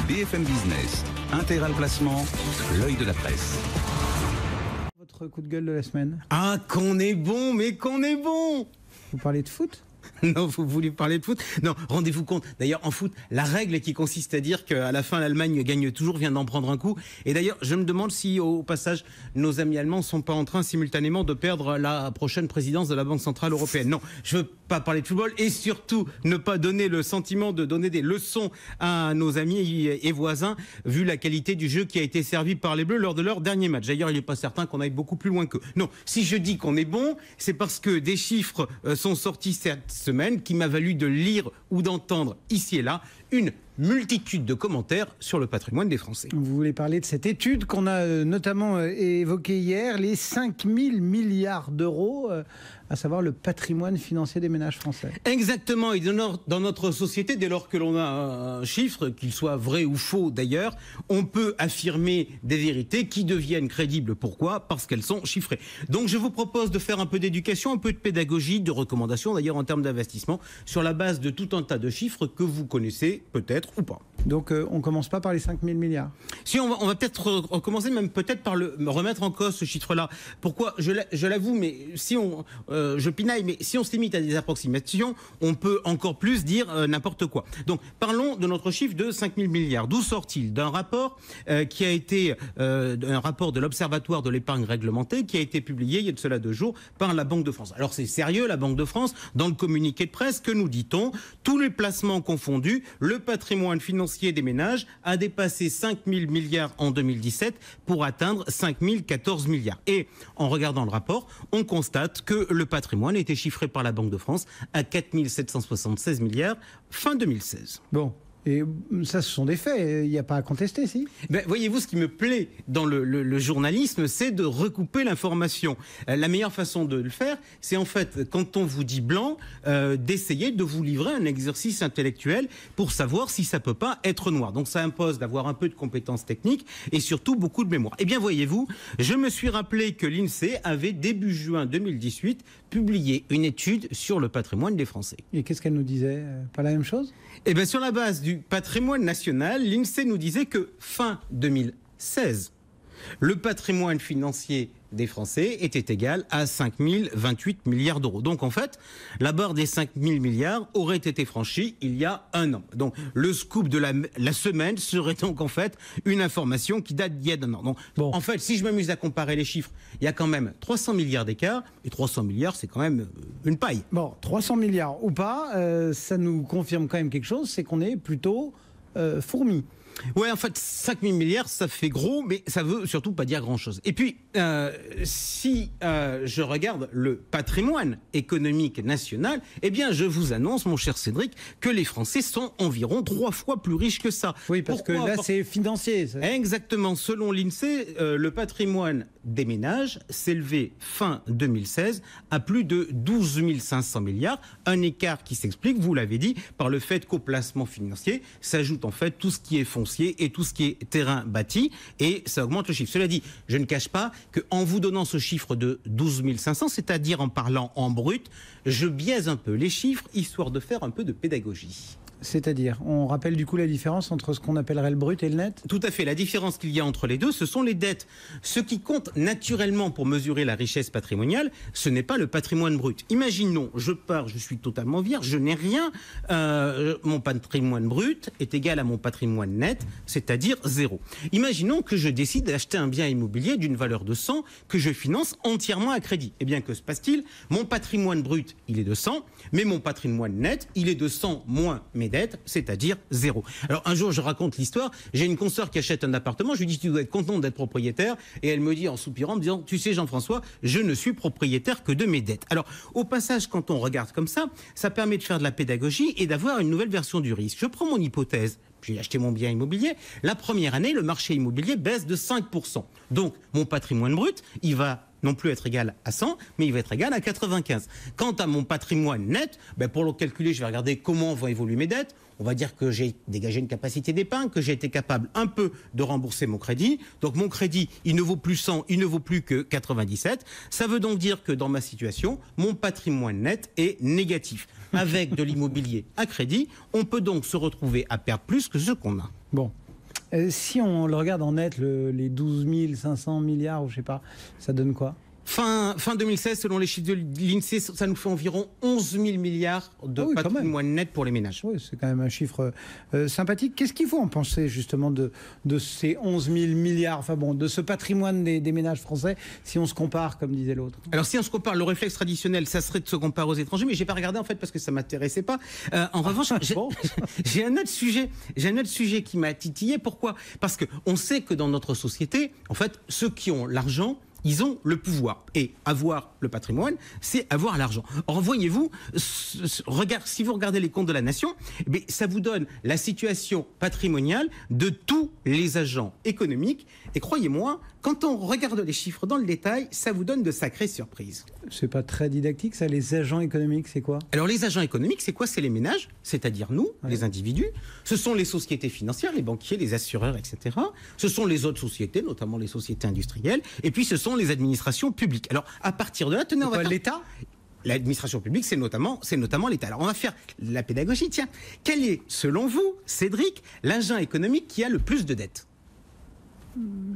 BFM Business, Intégral Placement, l'œil de la presse. Votre coup de gueule de la semaine? Ah, qu'on est bon, mais qu'on est bon! Vous parlez de foot? Non, vous voulez parler de foot? Non, rendez-vous compte. D'ailleurs, en foot, la règle qui consiste à dire qu'à la fin, l'Allemagne gagne toujours vient d'en prendre un coup. Et d'ailleurs, je me demande si, au passage, nos amis allemands ne sont pas en train simultanément de perdre la prochaine présidence de la Banque Centrale Européenne. Non, je ne veux pas parler de football et surtout ne pas donner le sentiment de donner des leçons à nos amis et voisins, vu la qualité du jeu qui a été servi par les Bleus lors de leur dernier match. D'ailleurs, il n'est pas certain qu'on aille beaucoup plus loin qu'eux. Non, si je dis qu'on est bon, c'est parce que des chiffres sont sortis cette semaine qui m'a valu de lire ou d'entendre ici et là une multitude de commentaires sur le patrimoine des Français. Vous voulez parler de cette étude qu'on a notamment évoquée hier, les 5 000 milliards d'euros, à savoir le patrimoine financier des ménages français. Exactement, et dans notre société, dès lors que l'on a un chiffre, qu'il soit vrai ou faux d'ailleurs, on peut affirmer des vérités qui deviennent crédibles. Pourquoi? Parce qu'elles sont chiffrées. Donc je vous propose de faire un peu d'éducation, un peu de pédagogie, de recommandations d'ailleurs en termes d'investissement, sur la base de tout un tas de chiffres que vous connaissez peut-être ou pas. Donc on ne commence pas par les 5 000 milliards. Si on va peut-être recommencer même peut-être par remettre en cause ce chiffre-là. Pourquoi? Je l'avoue, mais si je pinaille, mais si on se limite à des approximations, on peut encore plus dire n'importe quoi. Donc parlons de notre chiffre de 5 000 milliards. D'où sort-il? D'un rapport qui a été un rapport de l'Observatoire de l'épargne réglementée qui a été publié il y a de cela 2 jours par la Banque de France. Alors c'est sérieux, la Banque de France, dans le communiqué de presse, que nous dit-on? Tous les placements confondus, le patrimoine financier des ménages a dépassé 5 000 milliards en 2017 pour atteindre 5 014 milliards. Et en regardant le rapport, on constate que le patrimoine était chiffré par la Banque de France à 4 776 milliards fin 2016. Bon. Et ça, ce sont des faits, il n'y a pas à contester, si? Ben, voyez-vous, ce qui me plaît dans le journalisme, c'est de recouper l'information. La meilleure façon de le faire, c'est en fait, quand on vous dit blanc, d'essayer de vous livrer un exercice intellectuel pour savoir si ça peut pas être noir. Donc ça impose d'avoir un peu de compétences techniques et surtout beaucoup de mémoire. Eh bien, voyez-vous, je me suis rappelé que l'INSEE avait, début juin 2018, publié une étude sur le patrimoine des Français. Et qu'est-ce qu'elle nous disait? Pas la même chose? Eh bien, sur la base du patrimoine national, l'INSEE nous disait que fin 2016, le patrimoine financier des Français était égal à 5 028 milliards d'euros. Donc en fait, la barre des 5 000 milliards aurait été franchie il y a 1 an. Donc le scoop de la semaine serait donc en fait une information qui date d'il y a 1 an. Donc bon. En fait, si je m'amuse à comparer les chiffres, il y a quand même 300 milliards d'écart, et 300 milliards c'est quand même une paille. Bon, 300 milliards ou pas, ça nous confirme quand même quelque chose, c'est qu'on est plutôt fourmis. Ouais, en fait, 5 000 milliards, ça fait gros, mais ça veut surtout pas dire grand-chose. Et puis, si je regarde le patrimoine économique national, eh bien, je vous annonce, mon cher Cédric, que les Français sont environ 3 fois plus riches que ça. Oui, parce que là, c'est financier. Ça. Exactement. Selon l'INSEE, le patrimoine des ménages s'élevait fin 2016 à plus de 12 500 milliards. Un écart qui s'explique, vous l'avez dit, par le fait qu'au placement financier s'ajoute en fait tout ce qui est foncier et tout ce qui est terrain bâti, et ça augmente le chiffre. Cela dit, je ne cache pas qu'en vous donnant ce chiffre de 12 500, c'est-à-dire en parlant en brut, je biaise un peu les chiffres, histoire de faire un peu de pédagogie. C'est-à-dire, on rappelle du coup la différence entre ce qu'on appellerait le brut et le net? Tout à fait. La différence qu'il y a entre les deux, ce sont les dettes. Ce qui compte naturellement pour mesurer la richesse patrimoniale, ce n'est pas le patrimoine brut. Imaginons, je suis totalement vierge, je n'ai rien. Mon patrimoine brut est égal à mon patrimoine net, c'est-à-dire 0. Imaginons que je décide d'acheter un bien immobilier d'une valeur de 100 que je finance entièrement à crédit. Eh bien, que se passe-t-il? Mon patrimoine brut, il est de 100, mais mon patrimoine net, il est de 100 moins mes dettes, c'est-à-dire 0. Alors un jour, je raconte l'histoire, j'ai une consoeur qui achète un appartement, je lui dis tu dois être content d'être propriétaire, et elle me dit en soupirant, me disant tu sais Jean-François, je ne suis propriétaire que de mes dettes. Alors au passage, quand on regarde comme ça permet de faire de la pédagogie et d'avoir une nouvelle version du risque. Je prends mon hypothèse. J'ai acheté mon bien immobilier. La première année, le marché immobilier baisse de 5%. Donc, mon patrimoine brut, il va non plus être égal à 100, mais il va être égal à 95. Quant à mon patrimoine net, pour le calculer, je vais regarder comment vont évoluer mes dettes. On va dire que j'ai dégagé une capacité d'épargne, que j'ai été capable un peu de rembourser mon crédit. Donc mon crédit, il ne vaut plus 100, il ne vaut plus que 97. Ça veut donc dire que dans ma situation, mon patrimoine net est négatif. Avec de l'immobilier à crédit, on peut donc se retrouver à perdre plus que ce qu'on a. Bon. Si on le regarde en net, les 12 500 milliards, ou je sais pas, ça donne quoi? Fin 2016, selon les chiffres de l'INSEE, ça nous fait environ 11 000 milliards de patrimoine net pour les ménages. Oui, c'est quand même un chiffre sympathique. Qu'est-ce qu'il faut en penser justement de ces 11 000 milliards, enfin bon, de ce patrimoine des ménages français, si on se compare, comme disait l'autre? Alors si on se compare, le réflexe traditionnel, ça serait de se comparer aux étrangers, mais j'ai pas regardé en fait parce que ça m'intéressait pas. En revanche, j'ai un autre sujet qui m'a titillé. Pourquoi? Parce que on sait que dans notre société, en fait, ceux qui ont l'argent, ils ont le pouvoir. Et avoir le patrimoine, c'est avoir l'argent. Or, voyez-vous, si vous regardez les comptes de la nation, eh ça vous donne la situation patrimoniale de tous les agents économiques. Et croyez-moi, quand on regarde les chiffres dans le détail, ça vous donne de sacrées surprises. C'est pas très didactique, ça, les agents économiques, c'est quoi? Alors, les agents économiques, c'est quoi? C'est les ménages, c'est-à-dire nous, les individus. Ce sont les sociétés financières, les banquiers, les assureurs, etc. Ce sont les autres sociétés, notamment les sociétés industrielles. Et puis, ce sont les administrations publiques. Alors, à partir de là, tenez, on va faire... L'État? L'administration publique, c'est notamment l'État. Alors, on va faire la pédagogie. Tiens, quel est, selon vous, Cédric, l'agent économique qui a le plus de dettes?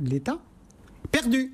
L'État? Perdu.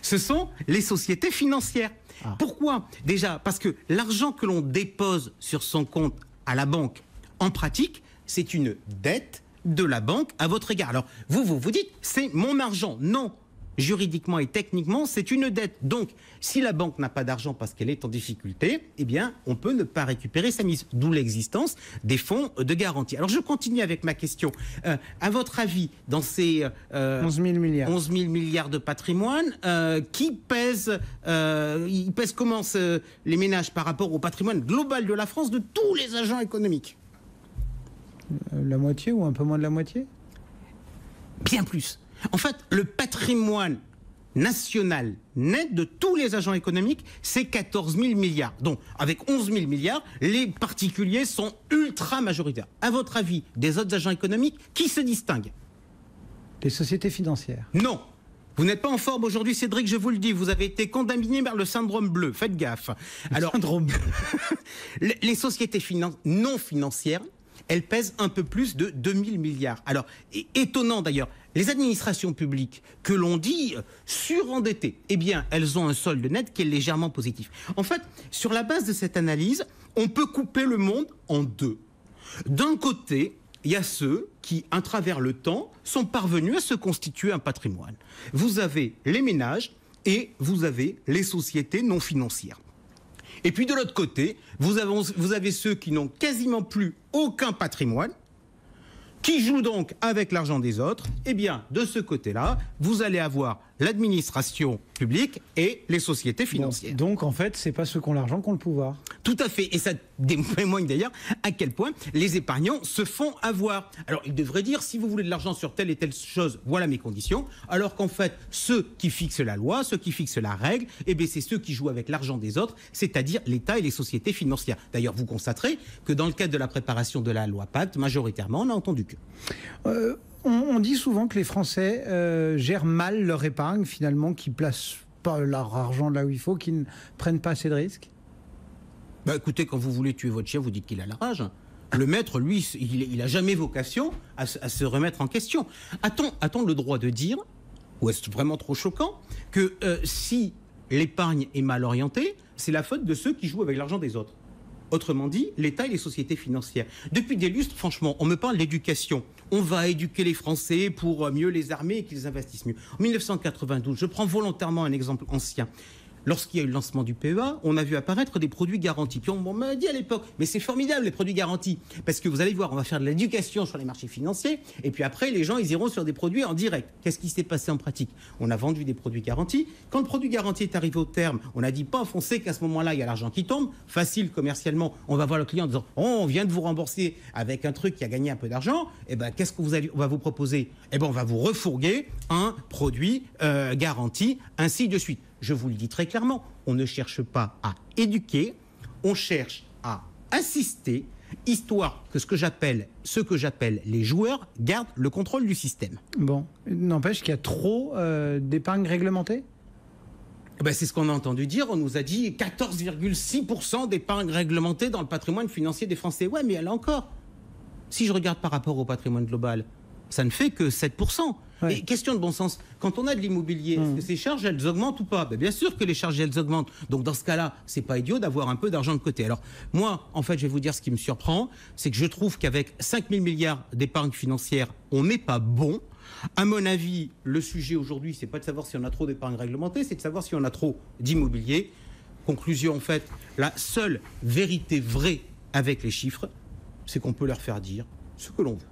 Ce sont les sociétés financières. Ah. Pourquoi? Déjà, parce que l'argent que l'on dépose sur son compte à la banque, en pratique, c'est une dette de la banque à votre égard. Alors, vous dites, c'est mon argent. Non. Juridiquement et techniquement, c'est une dette. Donc, si la banque n'a pas d'argent parce qu'elle est en difficulté, eh bien, on peut ne pas récupérer sa mise. D'où l'existence des fonds de garantie. Alors, je continue avec ma question. À votre avis, dans ces 11 000 milliards. 11 000 milliards de patrimoine, qui pèse, ils pèsent comment les ménages par rapport au patrimoine global de la France de tous les agents économiques? La moitié ou un peu moins de la moitié? Bien plus. En fait, le patrimoine national net de tous les agents économiques, c'est 14 000 milliards. Donc, avec 11 000 milliards, les particuliers sont ultra majoritaires. À votre avis, des autres agents économiques, qui se distinguent? Les sociétés financières. Non. Vous n'êtes pas en forme aujourd'hui, Cédric, je vous le dis. Vous avez été contaminé par le syndrome bleu. Faites gaffe. Alors, syndrome bleu. Les sociétés non financières, elles pèsent un peu plus de 2 000 milliards. Alors, étonnant d'ailleurs, les administrations publiques que l'on dit surendettées, eh bien, elles ont un solde net qui est légèrement positif. En fait, sur la base de cette analyse, on peut couper le monde en deux. D'un côté, il y a ceux qui, à travers le temps, sont parvenus à se constituer un patrimoine. Vous avez les ménages et vous avez les sociétés non financières. Et puis de l'autre côté, vous avez ceux qui n'ont quasiment plus aucun patrimoine, qui jouent donc avec l'argent des autres. Eh bien, de ce côté-là, vous allez avoir l'administration publique et les sociétés financières. Bon, donc, en fait, c'est pas ceux qui ont l'argent qui ont le pouvoir. Tout à fait. Et ça témoigne d'ailleurs à quel point les épargnants se font avoir. Alors, ils devraient dire, si vous voulez de l'argent sur telle et telle chose, voilà mes conditions. Alors qu'en fait, ceux qui fixent la loi, ceux qui fixent la règle, eh bien, c'est ceux qui jouent avec l'argent des autres, c'est-à-dire l'État et les sociétés financières. D'ailleurs, vous constaterez que dans le cadre de la préparation de la loi Pacte, majoritairement, on n'a entendu que. On dit souvent que les Français gèrent mal leur épargne, finalement, qui ne placent pas leur argent là où il faut, qui ne prennent pas assez de risques. Bah écoutez, quand vous voulez tuer votre chien, vous dites qu'il a la rage. Le maître, lui, il n'a jamais vocation à se remettre en question. A-t-on le droit de dire, ou est-ce vraiment trop choquant, que si l'épargne est mal orientée, c'est la faute de ceux qui jouent avec l'argent des autres? Autrement dit, l'État et les sociétés financières. Depuis des lustres, franchement, on me parle d'éducation. On va éduquer les Français pour mieux les armer et qu'ils investissent mieux. En 1992, je prends volontairement un exemple ancien. Lorsqu'il y a eu le lancement du PEA, on a vu apparaître des produits garantis. Puis on m'a dit à l'époque, mais c'est formidable les produits garantis. Parce que vous allez voir, on va faire de l'éducation sur les marchés financiers. Et puis après, les gens, ils iront sur des produits en direct. Qu'est-ce qui s'est passé en pratique? On a vendu des produits garantis. Quand le produit garanti est arrivé au terme, on a dit, paf, on sait qu'à ce moment-là, il y a l'argent qui tombe. Facile commercialement, on va voir le client en disant, oh, on vient de vous rembourser avec un truc qui a gagné un peu d'argent. Eh ben, qu'est-ce que on va vous proposer? Eh ben, on va vous refourguer un produit garanti, ainsi de suite. Je vous le dis très clairement, on ne cherche pas à éduquer, on cherche à assister, histoire que ce que j'appelle les joueurs gardent le contrôle du système. Bon, n'empêche qu'il y a trop d'épargne réglementée? Ben c'est ce qu'on a entendu dire. On nous a dit 14,6% d'épargne réglementée dans le patrimoine financier des Français. Ouais, mais là encore, si je regarde par rapport au patrimoine global, ça ne fait que 7%. Ouais. Et question de bon sens, quand on a de l'immobilier, est-ce que ces charges, elles augmentent ou pas? Bien sûr que les charges, elles augmentent. Donc dans ce cas-là, c'est pas idiot d'avoir un peu d'argent de côté. Alors moi, en fait, je vais vous dire ce qui me surprend, c'est que je trouve qu'avec 5 000 milliards d'épargne financière, on n'est pas bon. À mon avis, le sujet aujourd'hui, c'est pas de savoir si on a trop d'épargne réglementée, c'est de savoir si on a trop d'immobilier. Conclusion, en fait, la seule vérité vraie avec les chiffres, c'est qu'on peut leur faire dire ce que l'on veut.